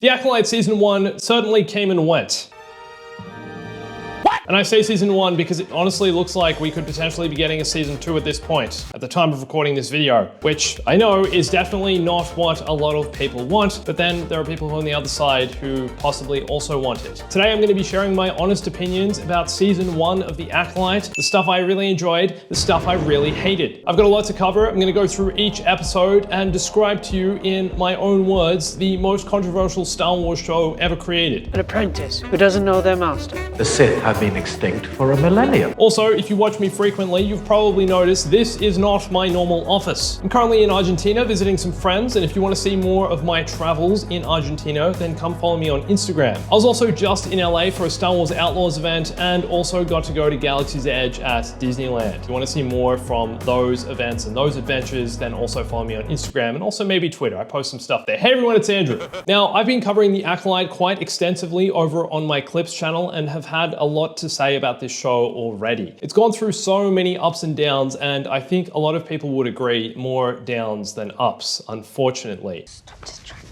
The Acolyte Season 1 certainly came and went. And I say Season 1 because it honestly looks like we could potentially be getting a Season 2 at this point, at the time of recording this video, which I know is definitely not what a lot of people want, but then there are people on the other side who possibly also want it. Today I'm going to be sharing my honest opinions about Season 1 of The Acolyte, the stuff I really enjoyed, the stuff I really hated. I've got a lot to cover. I'm going to go through each episode and describe to you in my own words the most controversial Star Wars show ever created. An apprentice who doesn't know their master. The Sith have been extinct for a millennium. Also, if you watch me frequently, you've probably noticed this is not my normal office. I'm currently in Argentina visiting some friends, and if you want to see more of my travels in Argentina, then come follow me on Instagram. I was also just in LA for a Star Wars Outlaws event and also got to go to Galaxy's Edge at Disneyland. If you want to see more from those events and those adventures, then also follow me on Instagram and also maybe Twitter. I post some stuff there. Hey everyone, it's Andrew. Now, I've been covering The Acolyte quite extensively over on my Clips channel and have had a lot to say about this show already. It's gone through so many ups and downs, and I think a lot of people would agree more downs than ups, unfortunately. Stop distracting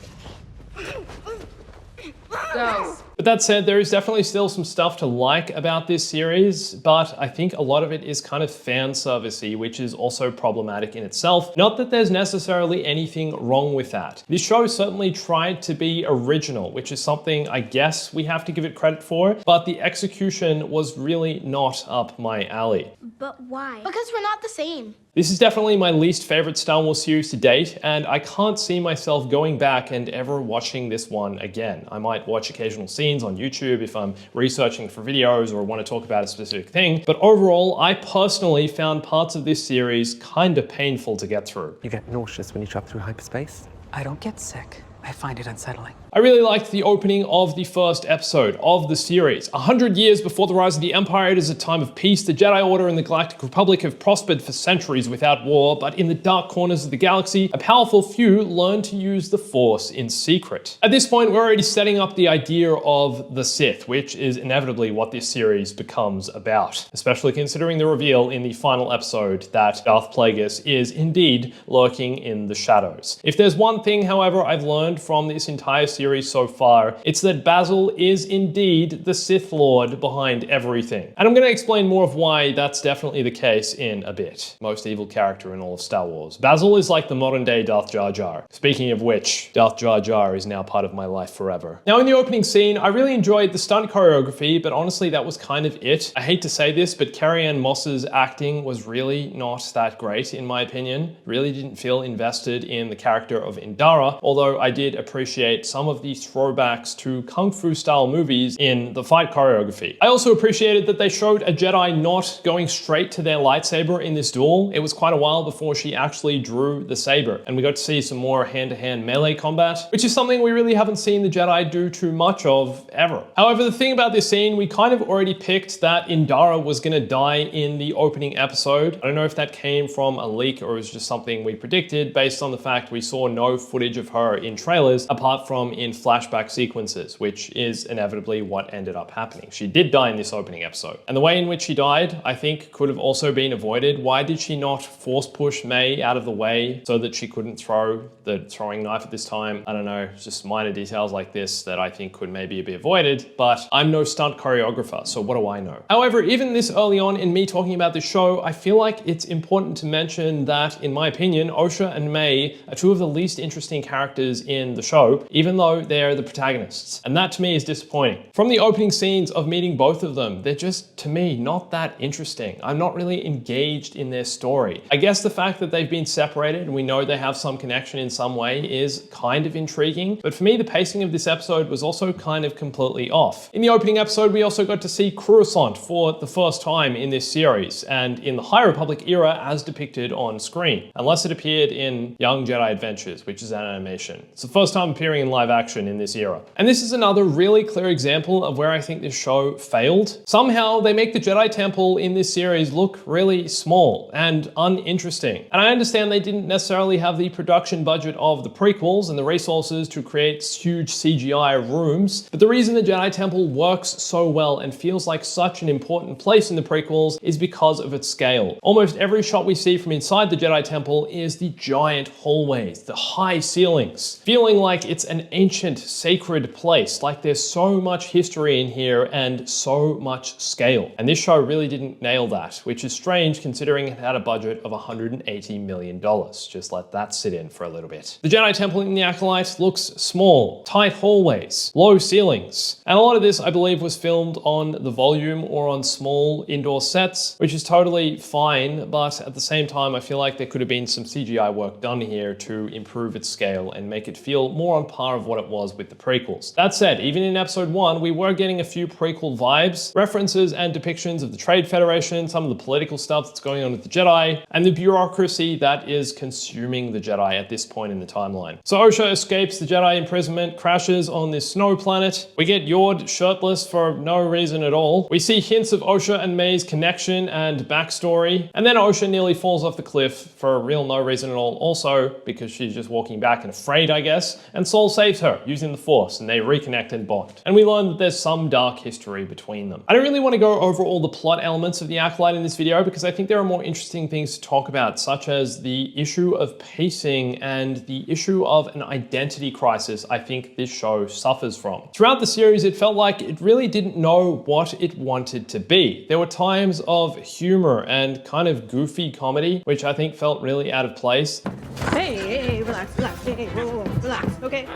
me. Go. But that said, there is definitely still some stuff to like about this series, but I think a lot of it is kind of fan servicey, which is also problematic in itself. Not that there's necessarily anything wrong with that. This show certainly tried to be original, which is something I guess we have to give it credit for, but the execution was really not up my alley. But why? Because we're not the same. This is definitely my least favorite Star Wars series to date, and I can't see myself going back and ever watching this one again. I might watch occasional scenes on YouTube if I'm researching for videos or want to talk about a specific thing, but overall, I personally found parts of this series kind of painful to get through. You get nauseous when you travel through hyperspace? I don't get sick. I find it unsettling. I really liked the opening of the first episode of the series. 100 years before the rise of the Empire, it is a time of peace. The Jedi Order and the Galactic Republic have prospered for centuries without war, but in the dark corners of the galaxy, a powerful few learn to use the Force in secret. At this point, we're already setting up the idea of the Sith, which is inevitably what this series becomes about, especially considering the reveal in the final episode that Darth Plagueis is indeed lurking in the shadows. If there's one thing, however, I've learned from this entire series so far, it's that Basil is indeed the Sith Lord behind everything. And I'm going to explain more of why that's definitely the case in a bit. Most evil character in all of Star Wars. Basil is like the modern day Darth Jar Jar. Speaking of which, Darth Jar Jar is now part of my life forever. Now in the opening scene, I really enjoyed the stunt choreography, but honestly that was kind of it. I hate to say this, but Carrie-Anne Moss's acting was really not that great in my opinion. Really didn't feel invested in the character of Indara, although I did appreciate some of the throwbacks to Kung Fu style movies in the fight choreography. I also appreciated that they showed a Jedi not going straight to their lightsaber in this duel. It was quite a while before she actually drew the saber, and we got to see some more hand-to-hand melee combat, which is something we really haven't seen the Jedi do too much of ever. However, the thing about this scene, we kind of already picked that Indara was gonna die in the opening episode. I don't know if that came from a leak or it was just something we predicted based on the fact we saw no footage of her in trailers apart from in flashback sequences, which is inevitably what ended up happening. She did die in this opening episode. And the way in which she died, I think, could have also been avoided. Why did she not force push May out of the way so that she couldn't throw the throwing knife at this time? I don't know, just minor details like this that I think could maybe be avoided, but I'm no stunt choreographer, so what do I know? However, even this early on in me talking about this show, I feel like it's important to mention that, in my opinion, Osha and May are two of the least interesting characters in the show, even though they're the protagonists. And that to me is disappointing. From the opening scenes of meeting both of them, they're just, to me, not that interesting. I'm not really engaged in their story. I guess the fact that they've been separated and we know they have some connection in some way is kind of intriguing, but for me, the pacing of this episode was also kind of completely off. In the opening episode, we also got to see Coruscant for the first time in this series, and in the High Republic era as depicted on screen, unless it appeared in Young Jedi Adventures, which is an animation. It's the first time appearing in live action in this era. And this is another really clear example of where I think this show failed. Somehow they make the Jedi Temple in this series look really small and uninteresting. And I understand they didn't necessarily have the production budget of the prequels and the resources to create huge CGI rooms, but the reason the Jedi Temple works so well and feels like such an important place in the prequels is because of its scale. Almost every shot we see from inside the Jedi Temple is the giant hallways, the high ceilings, feeling like it's an ancient ancient, sacred place. Like there's so much history in here and so much scale. And this show really didn't nail that, which is strange considering it had a budget of $180 million. Just let that sit in for a little bit. The Jedi Temple in the Acolyte looks small, tight hallways, low ceilings. And a lot of this, I believe, was filmed on the volume or on small indoor sets, which is totally fine. But at the same time, I feel like there could have been some CGI work done here to improve its scale and make it feel more on par of what it was with the prequels. That said, even in episode 1, we were getting a few prequel vibes, references and depictions of the Trade Federation, some of the political stuff that's going on with the Jedi, and the bureaucracy that is consuming the Jedi at this point in the timeline. So Osha escapes the Jedi imprisonment, crashes on this snow planet. We get Yord shirtless for no reason at all. We see hints of Osha and May's connection and backstory, and then Osha nearly falls off the cliff for real no reason at all, also because she's just walking back and afraid, I guess, and Sol saves her using the Force, and they reconnect and bond. And we learn that there's some dark history between them. I don't really want to go over all the plot elements of the Acolyte in this video because I think there are more interesting things to talk about, such as the issue of pacing and the issue of an identity crisis I think this show suffers from. Throughout the series, it felt like it really didn't know what it wanted to be. There were times of humor and kind of goofy comedy, which I think felt really out of place. Hey, relax, hey, whoa, relax, okay?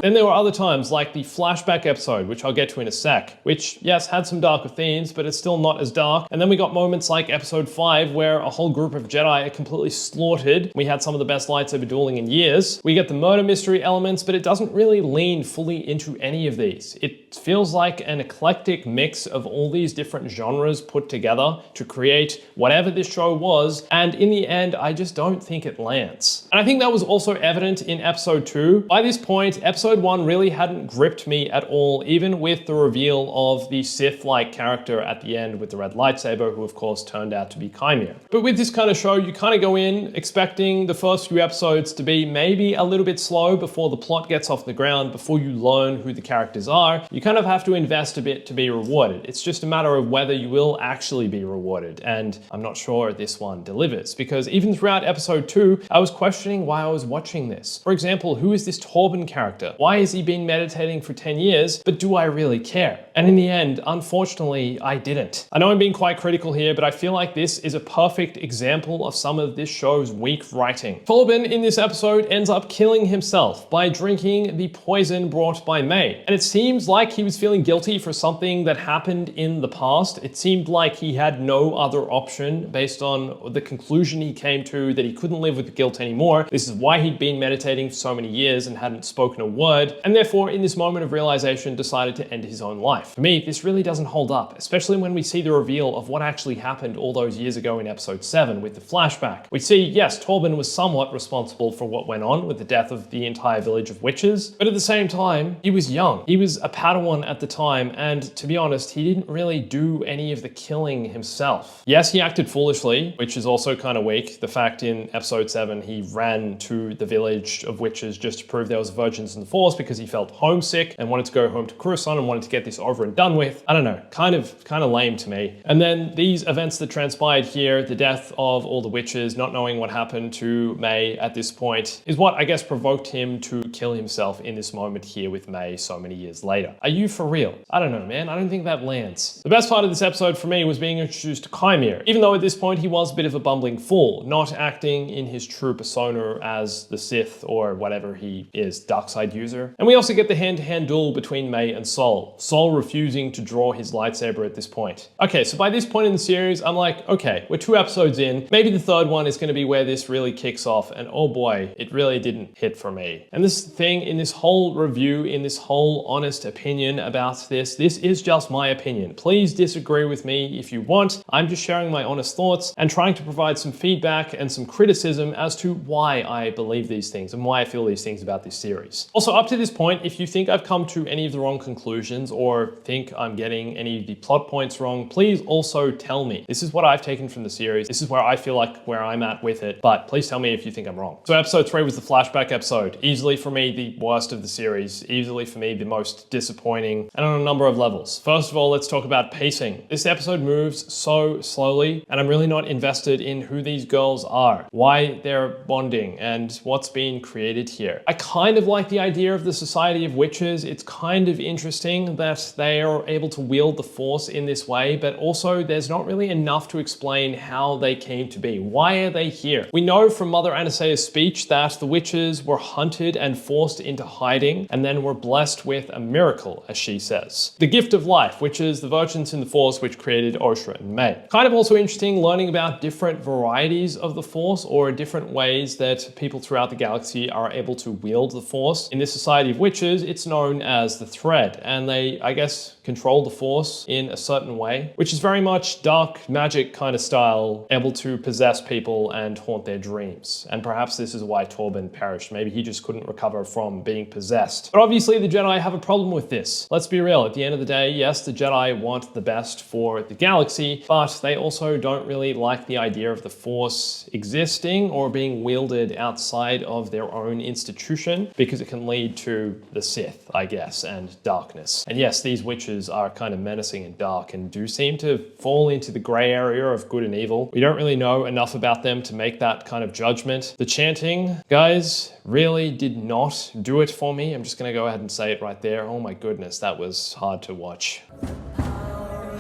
Then there were other times like the Flashback episode, which I'll get to in a sec, which yes, had some darker themes, but it's still not as dark. And then we got moments like episode 5 where a whole group of Jedi are completely slaughtered. We had some of the best lightsaber dueling in years. We get the murder mystery elements, but it doesn't really lean fully into any of these. It feels like an eclectic mix of all these different genres put together to create whatever this show was, and in the end, I just don't think it lands. And I think that was also evident in episode 2. By this point, episode 1 really hadn't gripped me at all, even with the reveal of the Sith-like character at the end with the red lightsaber, who of course turned out to be Chimera. But with this kind of show, you kind of go in expecting the first few episodes to be maybe a little bit slow before the plot gets off the ground, before you learn who the characters are. You kind of have to invest a bit to be rewarded. It's just a matter of whether you will actually be rewarded, and I'm not sure this one delivers, because even throughout episode 2, I was questioning why I was watching this. For example, who is this Torben character? Why has he been meditating for 10 years, but do I really care? And in the end, unfortunately, I didn't. I know I'm being quite critical here, but I feel like this is a perfect example of some of this show's weak writing. Torben in this episode ends up killing himself by drinking the poison brought by May. And it seems like he was feeling guilty for something that happened in the past. It seemed like he had no other option based on the conclusion he came to that he couldn't live with the guilt anymore. This is why he'd been meditating for so many years and hadn't spoken a word, and therefore in this moment of realization decided to end his own life. For me, this really doesn't hold up, especially when we see the reveal of what actually happened all those years ago in episode 7 with the flashback. We see, yes, Torben was somewhat responsible for what went on with the death of the entire village of witches, but at the same time, he was young. He was a Padawan at the time, and to be honest, he didn't really do any of the killing himself. Yes, he acted foolishly, which is also kind of weak. The fact in episode 7, he ran to the village of witches just to prove there was virgins in the Force because he felt homesick and wanted to go home to Coruscant and wanted to get this over and done with. I don't know, kind of lame to me. And then these events that transpired here, the death of all the witches, not knowing what happened to May at this point, is what I guess provoked him to kill himself in this moment here with May so many years later. Are you for real? I don't know, man. I don't think that lands. The best part of this episode for me was being introduced to Chimera, even though at this point he was a bit of a bumbling fool, not acting in his true persona as the Sith or whatever he is, dark side user. And we also get the hand-to-hand duel between May and Sol. Sol refusing to draw his lightsaber at this point. Okay, so by this point in the series, I'm like, okay, we're 2 episodes in. Maybe the 3rd one is going to be where this really kicks off, and oh boy, it really didn't hit for me. And this thing in this whole review, in this whole honest opinion about this is just my opinion. Please disagree with me if you want. I'm just sharing my honest thoughts and trying to provide some feedback and some criticism as to why I believe these things and why I feel these things about this series. Also, up to this point, if you think I've come to any of the wrong conclusions or think I'm getting any of the plot points wrong, please also tell me. This is what I've taken from the series. This is where I feel like where I'm at with it, but please tell me if you think I'm wrong. So episode 3 was the flashback episode. Easily for me, the worst of the series. Easily for me, the most disappointing, and on a number of levels. First of all, let's talk about pacing. This episode moves so slowly, and I'm really not invested in who these girls are, why they're bonding, and what's being created here. I kind of like the idea idea of the Society of Witches, it's kind of interesting that they are able to wield the Force in this way, but also there's not really enough to explain how they came to be. Why are they here? We know from Mother Anastaea's speech that the witches were hunted and forced into hiding and then were blessed with a miracle, as she says. The gift of life, which is the virgins in the Force which created Oshra and May. Kind of also interesting learning about different varieties of the Force, or different ways that people throughout the galaxy are able to wield the Force. In this Society of Witches, it's known as the Thread, and they, I guess, control the Force in a certain way, which is very much dark magic kind of style, able to possess people and haunt their dreams. And perhaps this is why Torben perished. Maybe he just couldn't recover from being possessed. But obviously the Jedi have a problem with this. Let's be real, at the end of the day, yes, the Jedi want the best for the galaxy, but they also don't really like the idea of the Force existing or being wielded outside of their own institution, because it can lead to the Sith, I guess, and darkness. And yes, these witches are kind of menacing and dark and do seem to fall into the gray area of good and evil. We don't really know enough about them to make that kind of judgment. The chanting, guys, really did not do it for me. I'm just gonna go ahead and say it right there. Oh my goodness, that was hard to watch.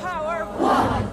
Power of one.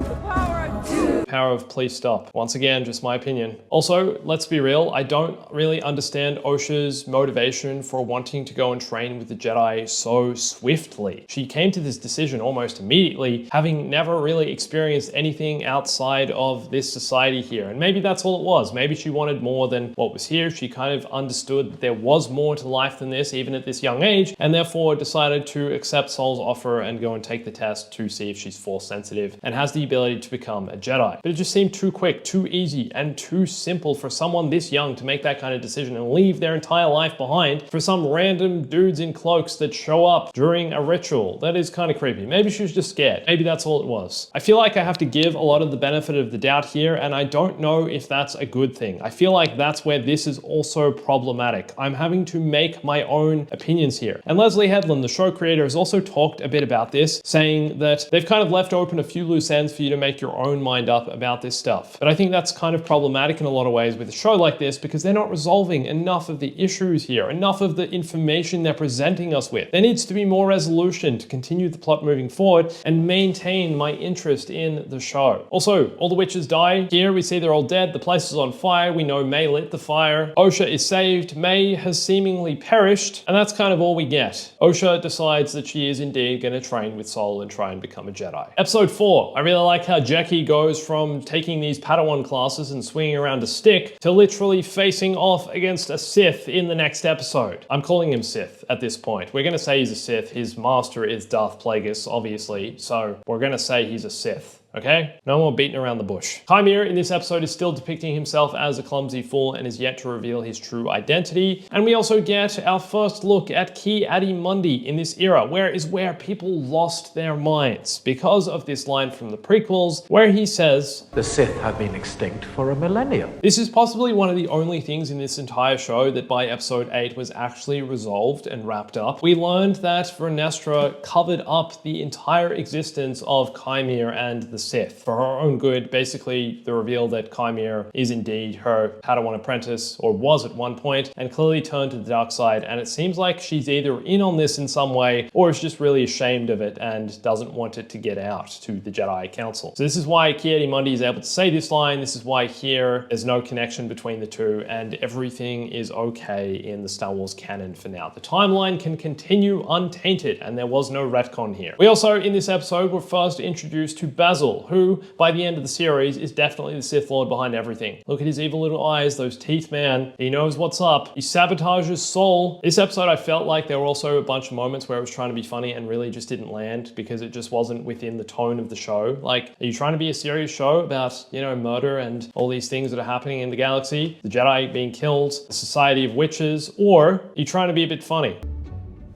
The power of two. Power of please stop. Once again, just my opinion. Also, let's be real, I don't really understand Osha's motivation for wanting to go and train with the Jedi so swiftly. She came to this decision almost immediately, having never really experienced anything outside of this society here. And maybe that's all it was. Maybe she wanted more than what was here. She kind of understood that there was more to life than this, even at this young age, and therefore decided to accept Sol's offer and go and take the test to see if she's Force sensitive and has the ability to become a Jedi. But it just seemed too quick, too easy, and too simple for someone this young to make that kind of decision and leave their entire life behind for some random dudes in cloaks that show up during a ritual. That is kind of creepy. Maybe she was just scared. Maybe that's all it was. I feel like I have to give a lot of the benefit of the doubt here, and I don't know if that's a good thing. I feel like that's where this is also problematic. I'm having to make my own opinions here. And Leslie Headland, the show creator, has also talked a bit about this, saying that they've kind of left open a few loose ends for you to make your own mind up about this stuff. But I think that's kind of problematic in a lot of ways with a show like this, because they're not resolving enough of the issues here, enough of the information they're presenting us with. There needs to be more resolution to continue the plot moving forward and maintain my interest in the show. Also, all the witches die. Here we see they're all dead. The place is on fire. We know May lit the fire. Osha is saved. May has seemingly perished. And that's kind of all we get. Osha decides that she is indeed going to train with Sol and try and become a Jedi. Episode 4. I really like how Jackie goes from taking these Padawan classes and swinging around a stick to literally facing off against a Sith in the next episode. I'm calling him Sith at this point. We're going to say he's a Sith. His master is Darth Plagueis, obviously, so we're going to say he's a Sith. Okay? No more beating around the bush. Chimera in this episode is still depicting himself as a clumsy fool and is yet to reveal his true identity. And we also get our first look at Ki-Adi-Mundi in this era, where people lost their minds because of this line from the prequels, where he says, The Sith have been extinct for a millennium. this is possibly one of the only things in this entire show that by episode 8 was actually resolved and wrapped up. We learned that Vernestra covered up the entire existence of Chimera and the Sith for her own good. Basically, the reveal that Chimera is indeed her Padawan apprentice, or was at one point, and clearly turned to the dark side. And it seems like she's either in on this in some way, or is just really ashamed of it and doesn't want it to get out to the Jedi Council. So this is why Ki-Adi-Mundi is able to say this line. This is why here there's no connection between the two, and everything is okay in the Star Wars canon for now. The timeline can continue untainted, and there was no retcon here. We also, in this episode, were first introduced to Basil, who, by the end of the series, is definitely the Sith Lord behind everything. Look at his evil little eyes, those teeth, man. He knows what's up. He sabotages Sol. This episode, I felt like there were also a bunch of moments where it was trying to be funny and really just didn't land because it just wasn't within the tone of the show. Like, are you trying to be a serious show about, you know, murder and all these things that are happening in the galaxy, the Jedi being killed, the Society of Witches, or are you trying to be a bit funny?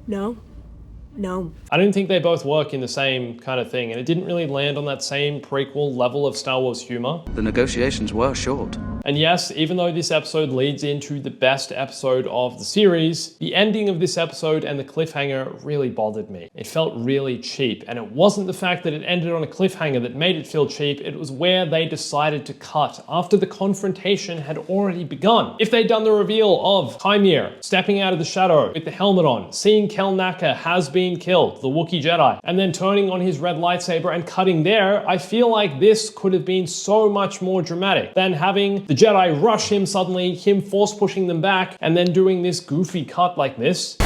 No. No. I don't think they both work in the same kind of thing, and it didn't really land on that same prequel level of Star Wars humor. The negotiations were short. And yes, even though this episode leads into the best episode of the series, the ending of this episode and the cliffhanger really bothered me. It felt really cheap, and it wasn't the fact that it ended on a cliffhanger that made it feel cheap, it was where they decided to cut after the confrontation had already begun. If they'd done the reveal of Chimere stepping out of the shadow with the helmet on, seeing Kel Naka has been killed, the Wookiee Jedi, and then turning on his red lightsaber and cutting there, I feel like this could have been so much more dramatic than having the Jedi rush him suddenly, him force pushing them back, and then doing this goofy cut like this.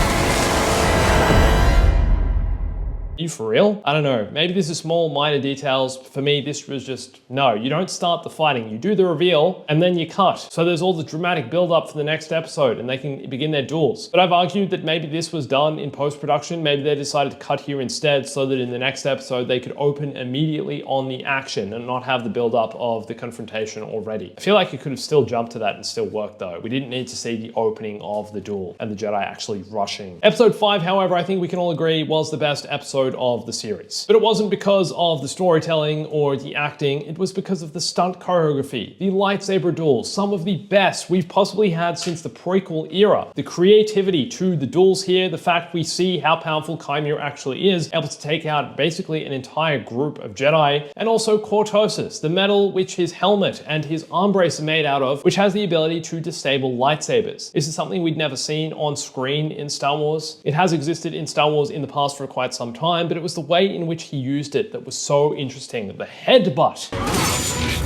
Are you for real? I don't know. Maybe this is small, minor details. For me, this was just, no, you don't start the fighting. You do the reveal and then you cut. So there's all the dramatic build up for the next episode and they can begin their duels. But I've argued that maybe this was done in post-production. Maybe they decided to cut here instead so that in the next episode, they could open immediately on the action and not have the build up of the confrontation already. I feel like it could have still jumped to that and still worked though. We didn't need to see the opening of the duel and the Jedi actually rushing. Episode 5, however, I think we can all agree was the best episode of the series. But it wasn't because of the storytelling or the acting, it was because of the stunt choreography, the lightsaber duels, some of the best we've possibly had since the prequel era. The creativity to the duels here, the fact we see how powerful Chimere actually is, able to take out basically an entire group of Jedi, and also Cortosis, the metal which his helmet and his arm brace are made out of, which has the ability to disable lightsabers. This is something we'd never seen on screen in Star Wars. It has existed in Star Wars in the past for quite some time, but it was the way in which he used it that was so interesting. The headbutt.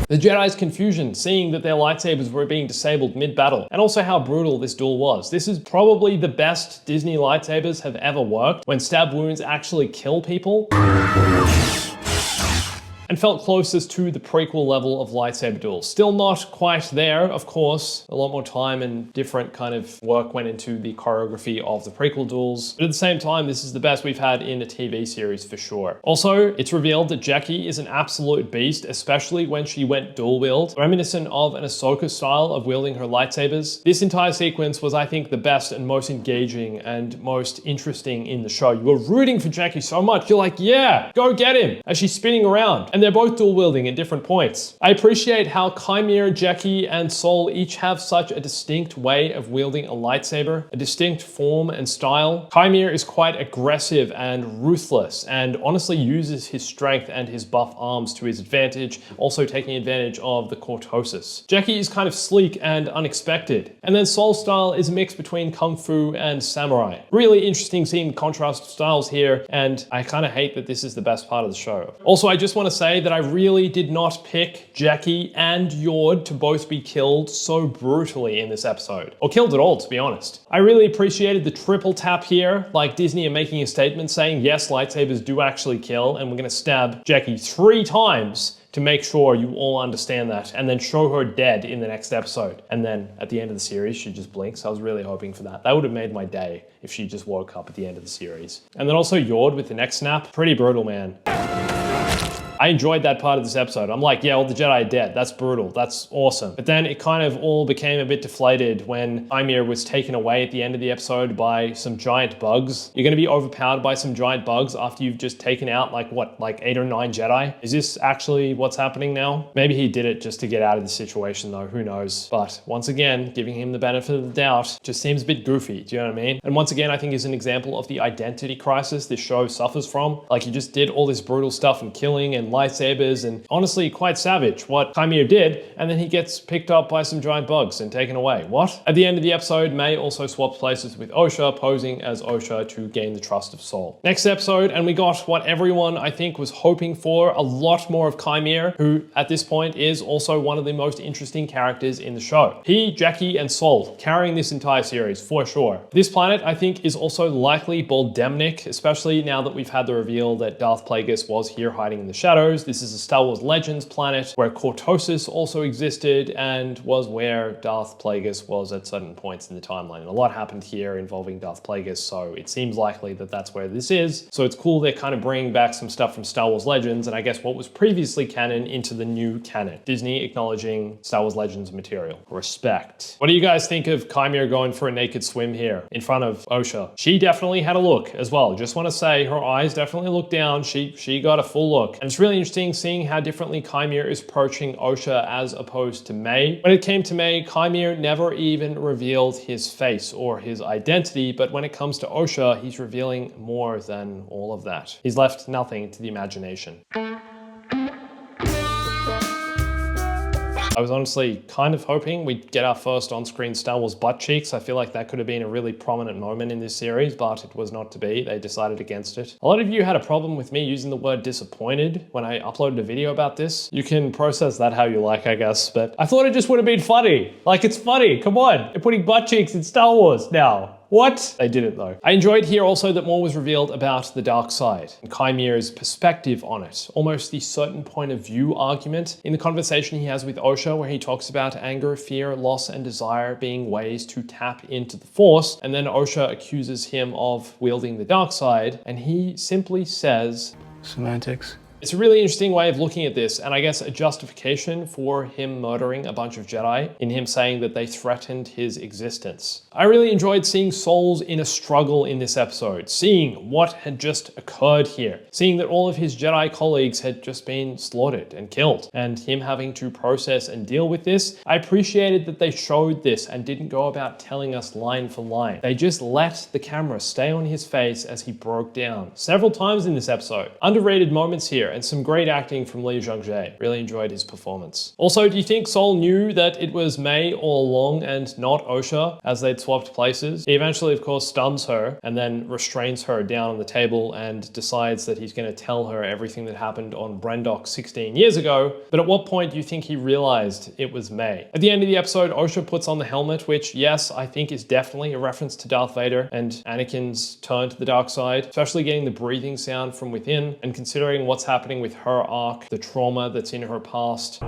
The Jedi's confusion, seeing that their lightsabers were being disabled mid-battle, and also how brutal this duel was. This is probably the best Disney lightsabers have ever worked, when stab wounds actually kill people. And felt closest to the prequel level of lightsaber duels. Still not quite there, of course. A lot more time and different kind of work went into the choreography of the prequel duels. But at the same time, this is the best we've had in a TV series for sure. Also, it's revealed that Jackie is an absolute beast, especially when she went dual wield, reminiscent of an Ahsoka style of wielding her lightsabers. This entire sequence was, I think, the best and most engaging and most interesting in the show. You were rooting for Jackie so much. You're like, yeah, go get him, as she's spinning around. And they're both dual wielding at different points. I appreciate how Chimere, Jackie, and Sol each have such a distinct way of wielding a lightsaber, a distinct form and style. Chimere is quite aggressive and ruthless, and honestly uses his strength and his buff arms to his advantage, also taking advantage of the Cortosis. Jackie is kind of sleek and unexpected. And then Sol's style is a mix between Kung Fu and Samurai. Really interesting seeing contrast styles here, and I kind of hate that this is the best part of the show. Also, I just want to say that I really did not pick Jackie and Yord to both be killed so brutally in this episode. Or killed at all, to be honest. I really appreciated the triple tap here, like Disney are making a statement saying, yes, lightsabers do actually kill, and we're gonna stab Jackie 3 times to make sure you all understand that, and then show her dead in the next episode. And then at the end of the series, she just blinks. I was really hoping for that. That would have made my day if she just woke up at the end of the series. And then also Yord with the neck snap. Pretty brutal, man. I enjoyed that part of this episode. I'm like, yeah, all the Jedi are dead. That's brutal. That's awesome. But then it kind of all became a bit deflated when Chimere was taken away at the end of the episode by some giant bugs. You're going to be overpowered by some giant bugs after you've just taken out like 8 or 9 Jedi? Is this actually what's happening now? Maybe he did it just to get out of the situation though, who knows? But once again, giving him the benefit of the doubt just seems a bit goofy, do you know what I mean? And once again, I think is an example of the identity crisis this show suffers from. Like he just did all this brutal stuff and killing and lightsabers and honestly quite savage what Chimere did, and then he gets picked up by some giant bugs and taken away. What? At the end of the episode, May also swaps places with Osha, posing as Osha to gain the trust of Sol. Next episode, and we got what everyone I think was hoping for, a lot more of Chimere, who at this point is also one of the most interesting characters in the show. He, Jackie, and Sol carrying this entire series for sure. This planet I think is also likely Boldemnik, especially now that we've had the reveal that Darth Plagueis was here hiding in the shadows. This is a Star Wars Legends planet where Cortosis also existed and was where Darth Plagueis was at certain points in the timeline. And a lot happened here involving Darth Plagueis, so it seems likely that that's where this is. So it's cool they're kind of bringing back some stuff from Star Wars Legends and I guess what was previously canon into the new canon. Disney acknowledging Star Wars Legends material. Respect. What do you guys think of Chimere going for a naked swim here in front of Osha? She definitely had a look as well. Just want to say her eyes definitely looked down. She got a full look. And it's really interesting seeing how differently Kymir is approaching Osha as opposed to May. When it came to May, Kymir never even revealed his face or his identity, but when it comes to Osha, he's revealing more than all of that. He's left nothing to the imagination. I was honestly kind of hoping we'd get our first on-screen Star Wars butt cheeks. I feel like that could have been a really prominent moment in this series, but it was not to be. They decided against it. A lot of you had a problem with me using the word disappointed when I uploaded a video about this. You can process that how you like, I guess, but I thought it just would have been funny. Like, it's funny, come on. They're putting butt cheeks in Star Wars now. What? They didn't though. I enjoyed here also that more was revealed about the dark side and Kymir's perspective on it, almost the certain point of view argument in the conversation he has with Osha where he talks about anger, fear, loss, and desire being ways to tap into the Force, and then Osha accuses him of wielding the dark side, and he simply says, semantics. It's a really interesting way of looking at this, and I guess a justification for him murdering a bunch of Jedi in him saying that they threatened his existence. I really enjoyed seeing Souls in a struggle in this episode, seeing what had just occurred here, seeing that all of his Jedi colleagues had just been slaughtered and killed, and him having to process and deal with this. I appreciated that they showed this and didn't go about telling us line for line. They just let the camera stay on his face as he broke down several times in this episode. Underrated moments here, and some great acting from Lee Jung-jae. Really enjoyed his performance. Also, do you think Sol knew that it was May all along and not Osha as they'd swapped places? He eventually, of course, stuns her and then restrains her down on the table and decides that he's going to tell her everything that happened on Brendok 16 years ago. But at what point do you think he realized it was May? At the end of the episode, Osha puts on the helmet, which, yes, I think is definitely a reference to Darth Vader and Anakin's turn to the dark side, especially getting the breathing sound from within and considering what's happening with her arc, the trauma that's in her past.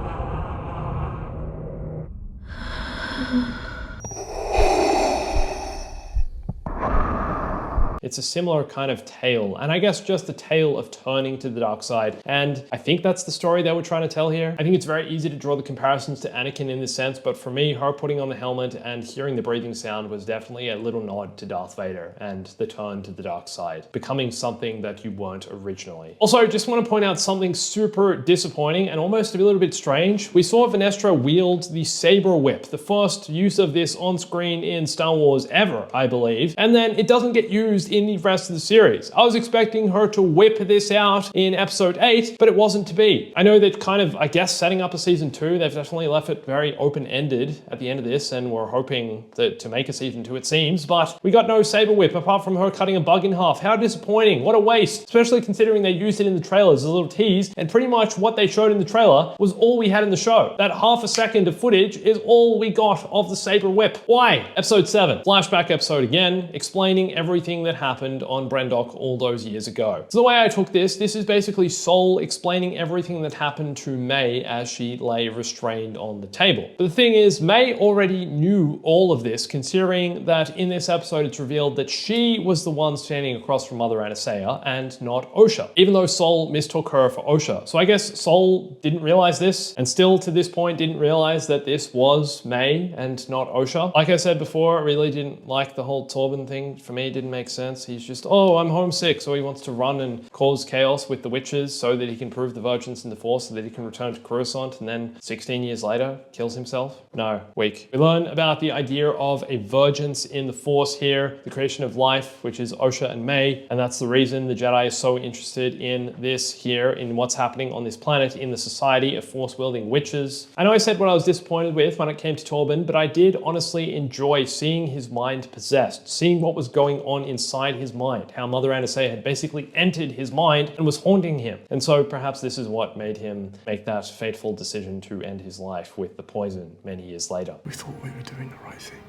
It's a similar kind of tale, and I guess just the tale of turning to the dark side, and I think that's the story they were trying to tell here. I think it's very easy to draw the comparisons to Anakin in this sense, but for me, her putting on the helmet and hearing the breathing sound was definitely a little nod to Darth Vader and the turn to the dark side, becoming something that you weren't originally. Also, just want to point out something super disappointing and almost a little bit strange. We saw Venestra wield the saber whip, the first use of this on screen in Star Wars ever, I believe, and then it doesn't get used in the rest of the series. I was expecting her to whip this out in episode 8, but it wasn't to be. I know that kind of, I guess, setting up a season 2, they've definitely left it very open-ended at the end of this, and we're hoping that to make a season 2 it seems, but we got no saber whip apart from her cutting a bug in half. How disappointing, what a waste, especially considering they used it in the trailers as a little tease, and pretty much what they showed in the trailer was all we had in the show. That half a second of footage is all we got of the saber whip. Why? Episode 7, flashback episode again, explaining everything that happened on Brendok all those years ago. So the way I took this is basically Sol explaining everything that happened to May as she lay restrained on the table. But the thing is, May already knew all of this, considering that in this episode it's revealed that she was the one standing across from Mother Anastasia and not Osha, even though Sol mistook her for Osha. So I guess Sol didn't realize this, and still to this point didn't realize that this was May and not Osha. Like I said before, I really didn't like the whole Torben thing. For me, it didn't make sense. He's just, oh, I'm homesick, so he wants to run and cause chaos with the witches so that he can prove the virgins in the Force so that he can return to Coruscant, and then 16 years later kills himself. No, weak. We learn about the idea of a virgins in the Force here, the creation of life, which is Osha and May, and that's the reason the Jedi is so interested in this here, in what's happening on this planet, in the society of Force-wielding witches. I know I said what I was disappointed with when it came to Torben, but I did honestly enjoy seeing his mind possessed, seeing what was going on inside his mind, how Mother Anastasia had basically entered his mind and was haunting him. And so perhaps this is what made him make that fateful decision to end his life with the poison many years later. We thought we were doing the right thing.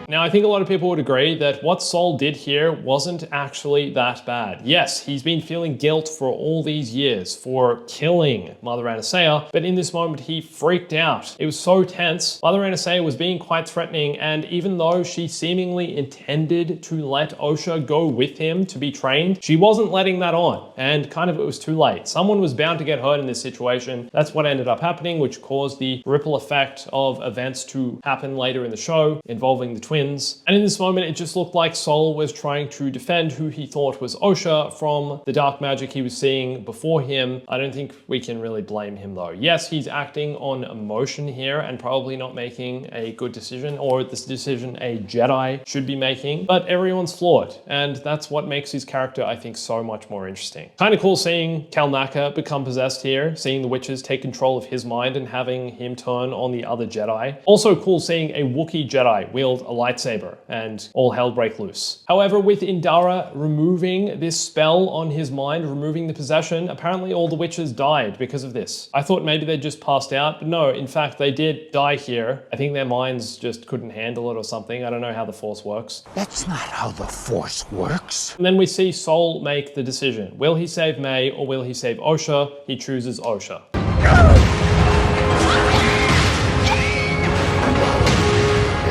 Now, I think a lot of people would agree that what Sol did here wasn't actually that bad. Yes, he's been feeling guilt for all these years for killing Mother Anastasia, but in this moment he freaked out. It was so tense. Mother Anastasia was being quite threatening, and even though she seemingly intended to let Osha go with him to be trained, she wasn't letting that on, and kind of it was too late. Someone was bound to get hurt in this situation. That's what ended up happening, which caused the ripple effect of events to happen later in the show involving the twins twins. And in this moment, it just looked like Sol was trying to defend who he thought was Osha from the dark magic he was seeing before him. I don't think we can really blame him though. Yes, he's acting on emotion here and probably not making a good decision, or this decision a Jedi should be making, but everyone's flawed. And that's what makes his character, I think, so much more interesting. Kind of cool seeing Kalnaka become possessed here, seeing the witches take control of his mind and having him turn on the other Jedi. Also cool seeing a Wookiee Jedi wield a lightsaber and all hell break loose. However, with Indara removing this spell on his mind, removing the possession, apparently all the witches died because of this. I thought maybe they just passed out, but no, in fact, they did die here. I think their minds just couldn't handle it or something. I don't know how the Force works. That's not how the Force works. And then we see Sol make the decision. Will he save May or will he save Osha? He chooses Osha.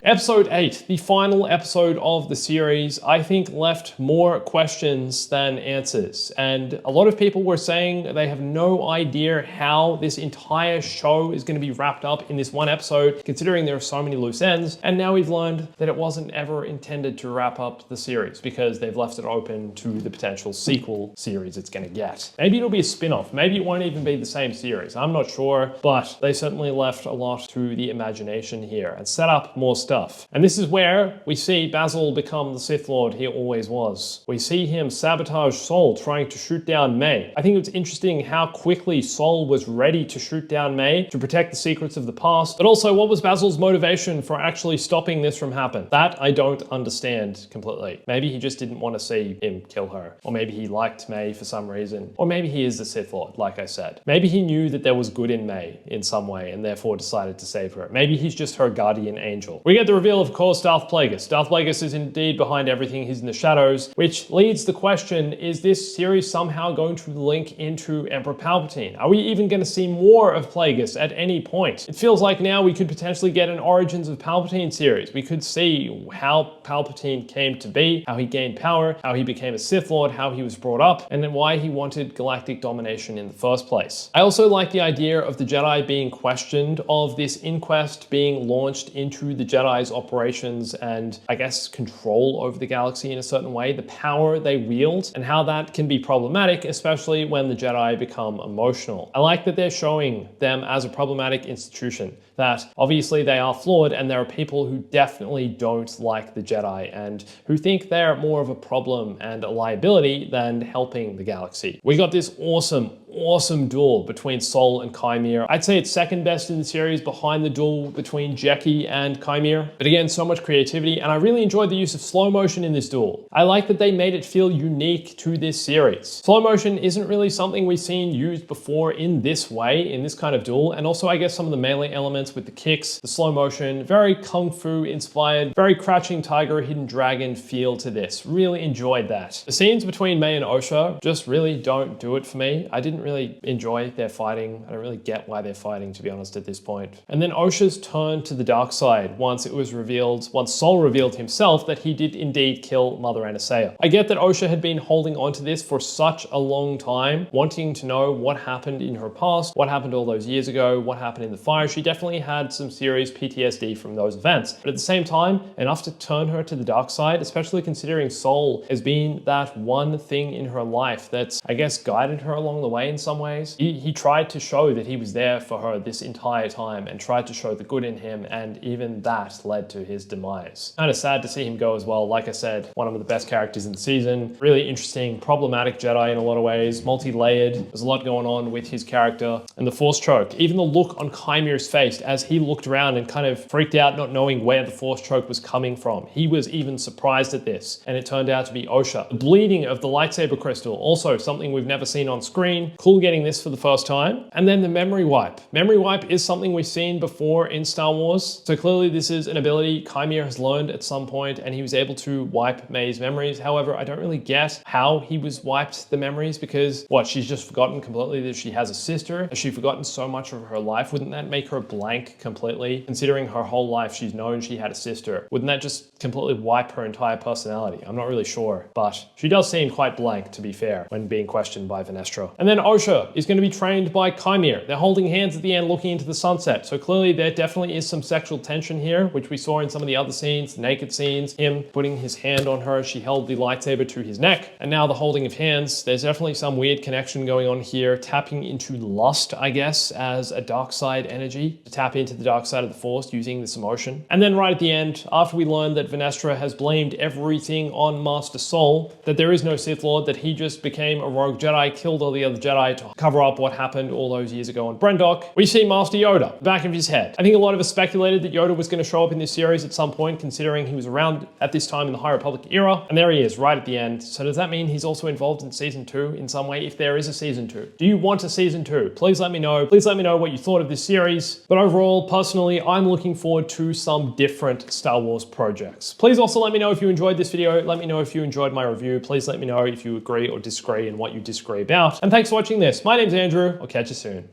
Episode 8, the final episode of the series, I think left more questions than answers. And a lot of people were saying they have no idea how this entire show is going to be wrapped up in this one episode, considering there are so many loose ends. And now we've learned that it wasn't ever intended to wrap up the series because they've left it open to the potential sequel series it's going to get. Maybe it'll be a spin-off. Maybe it won't even be the same series. I'm not sure, but they certainly left a lot to the imagination here and set up more stuff. And this is where we see Basil become the Sith Lord he always was. We see him sabotage Sol trying to shoot down May. I think it's interesting how quickly Sol was ready to shoot down May to protect the secrets of the past, but also what was Basil's motivation for actually stopping this from happening? That I don't understand completely. Maybe he just didn't want to see him kill her, or maybe he liked May for some reason, or maybe he is the Sith Lord, like I said. Maybe he knew that there was good in May in some way and therefore decided to save her. Maybe he's just her guardian angel. We get the reveal, of course, Darth Plagueis. Darth Plagueis is indeed behind everything. He's in the shadows, which leads the question, is this series somehow going to link into Emperor Palpatine? Are we even going to see more of Plagueis at any point? It feels like now we could potentially get an Origins of Palpatine series. We could see how Palpatine came to be, how he gained power, how he became a Sith Lord, how he was brought up, and then why he wanted galactic domination in the first place. I also like the idea of the Jedi being questioned, of this inquest being launched into the Jedi's operations and, I guess, control over the galaxy in a certain way, the power they wield, and how that can be problematic, especially when the Jedi become emotional. I like that they're showing them as a problematic institution, that obviously they are flawed and there are people who definitely don't like the Jedi and who think they're more of a problem and a liability than helping the galaxy. We got this awesome duel between Sol and Chimere. I'd say it's second best in the series behind the duel between Jeki and Chimere. But again, so much creativity, and I really enjoyed the use of slow motion in this duel. I like that they made it feel unique to this series. Slow motion isn't really something we've seen used before in this way, in this kind of duel, and also I guess some of the melee elements with the kicks, the slow motion, very Kung Fu inspired, very Crouching Tiger, Hidden Dragon feel to this. Really enjoyed that. The scenes between May and Osha just really don't do it for me. I didn't really enjoy their fighting. I don't really get why they're fighting, to be honest, at this point. And then Osha's turn to the dark side once it was revealed, once Sol revealed himself that he did indeed kill Mother Anastasia. I get that Osha had been holding on to this for such a long time, wanting to know what happened in her past, what happened all those years ago, what happened in the fire. She definitely had some serious PTSD from those events. But at the same time, enough to turn her to the dark side, especially considering Sol has been that one thing in her life that's, I guess, guided her along the way in some ways. He tried to show that he was there for her this entire time and tried to show the good in him, and even that led to his demise. Kind of sad to see him go as well. Like I said, one of the best characters in the season. Really interesting, problematic Jedi in a lot of ways, multi-layered. There's a lot going on with his character. And the Force choke, even the look on Chimere's face as he looked around and kind of freaked out, not knowing where the Force choke was coming from. He was even surprised at this, and it turned out to be Osha. The bleeding of the lightsaber crystal, also something we've never seen on screen. Cool getting this for the first time. And then the memory wipe. Memory wipe is something we've seen before in Star Wars. So clearly this is an ability Chimere has learned at some point, and he was able to wipe May's memories. However, I don't really get how he was wiped the memories, because what, she's just forgotten completely that she has a sister? Has she forgotten so much of her life? Wouldn't that make her blank blank completely? Considering her whole life she's known she had a sister, wouldn't that just completely wipe her entire personality? I'm not really sure, but she does seem quite blank, to be fair, when being questioned by Venestra. And then Osha is going to be trained by Chimere. They're holding hands at the end looking into the sunset, so clearly there definitely is some sexual tension here, which we saw in some of the other scenes, the naked scenes, him putting his hand on her, she held the lightsaber to his neck, and now the holding of hands. There's definitely some weird connection going on here, tapping into lust, I guess, as a dark side energy, to tap into the dark side of the Force using this emotion. And then right at the end, after we learn that Venestra has blamed everything on Master Sol, that there is no Sith Lord, that he just became a rogue Jedi, killed all the other Jedi to cover up what happened all those years ago on Brendok, we see Master Yoda, the back of his head. I think a lot of us speculated that Yoda was going to show up in this series at some point, considering he was around at this time in the High Republic era, and there he is right at the end. So does that mean he's also involved in season 2 in some way, if there is a season 2? Do you want a season 2? Please let me know. Please let me know what you thought of this series. But overall, personally, I'm looking forward to some different Star Wars projects. Please also let me know if you enjoyed this video. Let me know if you enjoyed my review. Please let me know if you agree or disagree and what you disagree about. And thanks for watching this. My name's Andrew. I'll catch you soon.